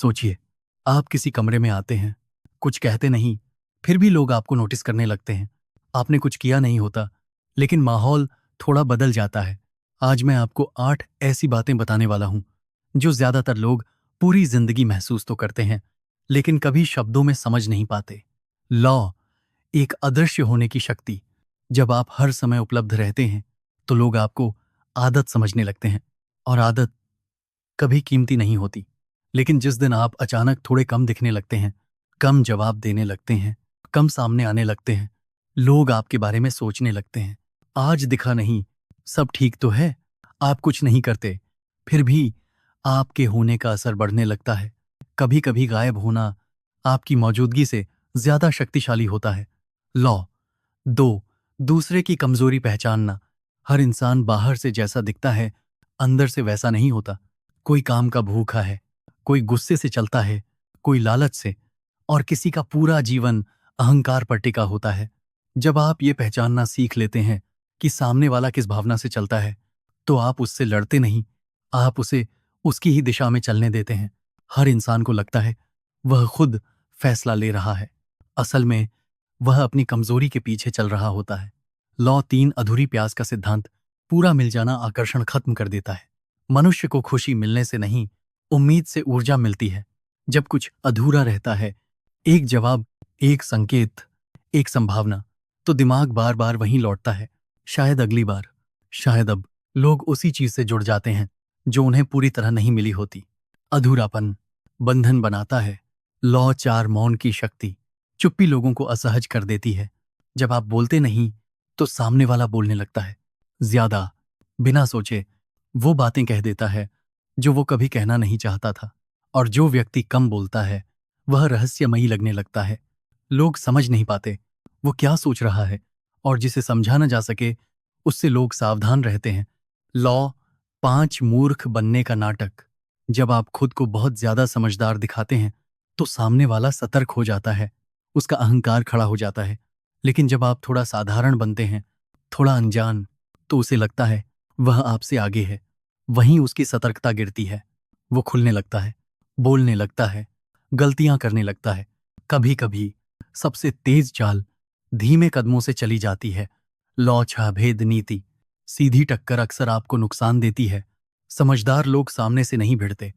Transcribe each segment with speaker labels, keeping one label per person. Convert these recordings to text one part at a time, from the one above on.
Speaker 1: सोचिए, आप किसी कमरे में आते हैं, कुछ कहते नहीं, फिर भी लोग आपको नोटिस करने लगते हैं। आपने कुछ किया नहीं होता, लेकिन माहौल थोड़ा बदल जाता है। आज मैं आपको 8 ऐसी बातें बताने वाला हूं, जो ज्यादातर लोग पूरी जिंदगी महसूस तो करते हैं, लेकिन कभी शब्दों में समझ नहीं पाते। लॉ, एक अदृश्य होने की शक्ति। जब आप हर समय उपलब्ध रहते हैं, तो लोग आपको आदत समझने लगते हैं, और आदत कभी कीमती नहीं होती। लेकिन जिस दिन आप अचानक थोड़े कम दिखने लगते हैं, कम जवाब देने लगते हैं, कम सामने आने लगते हैं, लोग आपके बारे में सोचने लगते हैं, आज दिखा नहीं, सब ठीक तो है। आप कुछ नहीं करते, फिर भी आपके होने का असर बढ़ने लगता है। कभी कभी गायब होना आपकी मौजूदगी से ज्यादा शक्तिशाली होता है। लॉ 2, दूसरे की कमजोरी पहचानना। हर इंसान बाहर से जैसा दिखता है, अंदर से वैसा नहीं होता। कोई काम का भूखा है, कोई गुस्से से चलता है, कोई लालच से, और किसी का पूरा जीवन अहंकार पर टिका होता है। जब आप ये पहचानना सीख लेते हैं कि सामने वाला किस भावना से चलता है, तो आप उससे लड़ते नहीं, आप उसे उसकी ही दिशा में चलने देते हैं। हर इंसान को लगता है वह खुद फैसला ले रहा है, असल में वह अपनी कमजोरी के पीछे चल रहा होता है। लॉ 3, अधूरी प्यास का सिद्धांत। पूरा मिल जाना आकर्षण खत्म कर देता है। मनुष्य को खुशी मिलने से नहीं, उम्मीद से ऊर्जा मिलती है। जब कुछ अधूरा रहता है, एक जवाब, एक संकेत, एक संभावना, तो दिमाग बार बार वहीं लौटता है। शायद अगली बार, शायद अब। लोग उसी चीज से जुड़ जाते हैं जो उन्हें पूरी तरह नहीं मिली होती। अधूरापन बंधन बनाता है। लॉ 4, मौन की शक्ति। चुप्पी लोगों को असहज कर देती है। जब आप बोलते नहीं, तो सामने वाला बोलने लगता है, ज्यादा, बिना सोचे। वो बातें कह देता है जो वो कभी कहना नहीं चाहता था। और जो व्यक्ति कम बोलता है, वह रहस्यमयी लगने लगता है। लोग समझ नहीं पाते वो क्या सोच रहा है, और जिसे समझा न जा सके, उससे लोग सावधान रहते हैं। लॉ 5, मूर्ख बनने का नाटक। जब आप खुद को बहुत ज्यादा समझदार दिखाते हैं, तो सामने वाला सतर्क हो जाता है, उसका अहंकार खड़ा हो जाता है। लेकिन जब आप थोड़ा साधारण बनते हैं, थोड़ा अनजान, तो उसे लगता है वह आपसे आगे है। वहीं उसकी सतर्कता गिरती है। वो खुलने लगता है, बोलने लगता है, गलतियां करने लगता है। कभी कभी सबसे तेज चाल धीमे कदमों से चली जाती है। लॉ 6, भेद नीति। सीधी टक्कर अक्सर आपको नुकसान देती है। समझदार लोग सामने से नहीं भिड़ते,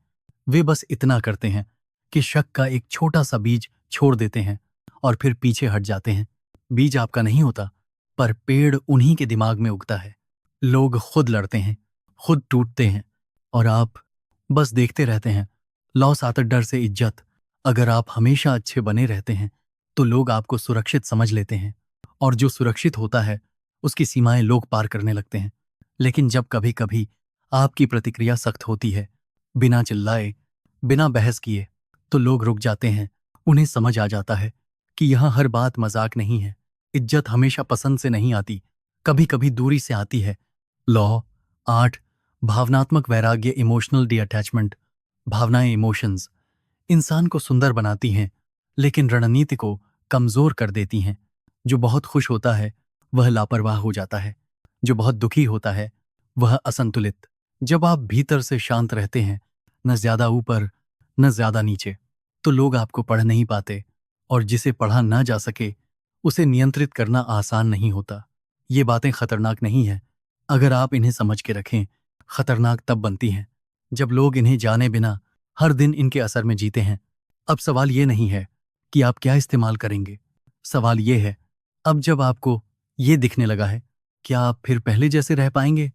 Speaker 1: वे बस इतना करते हैं कि शक का एक छोटा सा बीज छोड़ देते हैं, और फिर पीछे हट जाते हैं। बीज आपका नहीं होता, पर पेड़ उन्हीं के दिमाग में उगता है। लोग खुद लड़ते हैं, खुद टूटते हैं, और आप बस देखते रहते हैं। लॉ 7, डर से इज्जत। अगर आप हमेशा अच्छे बने रहते हैं, तो लोग आपको सुरक्षित समझ लेते हैं, और जो सुरक्षित होता है, उसकी सीमाएं लोग पार करने लगते हैं। लेकिन जब कभी कभी आपकी प्रतिक्रिया सख्त होती है, बिना चिल्लाए, बिना बहस किए, तो लोग रुक जाते हैं। उन्हें समझ आ जाता है कि यहाँ हर बात मजाक नहीं है। इज्जत हमेशा पसंद से नहीं आती, कभी कभी दूरी से आती है। लॉ 8, भावनात्मक वैराग्य, इमोशनल डिअटैचमेंट। भावनाएं, इमोशंस, इंसान को सुंदर बनाती हैं, लेकिन रणनीति को कमजोर कर देती हैं। जो बहुत खुश होता है, वह लापरवाह हो जाता है। जो बहुत दुखी होता है, वह असंतुलित। जब आप भीतर से शांत रहते हैं, न ज्यादा ऊपर, न ज्यादा नीचे, तो लोग आपको पढ़ नहीं पाते, और जिसे पढ़ा ना जा सके, उसे नियंत्रित करना आसान नहीं होता। ये बातें खतरनाक नहीं हैं, अगर आप इन्हें समझ के रखें। खतरनाक तब बनती हैं जब लोग इन्हें जाने बिना हर दिन इनके असर में जीते हैं। अब सवाल ये नहीं है कि आप क्या इस्तेमाल करेंगे, सवाल ये है, अब जब आपको ये दिखने लगा है, क्या आप फिर पहले जैसे रह पाएंगे?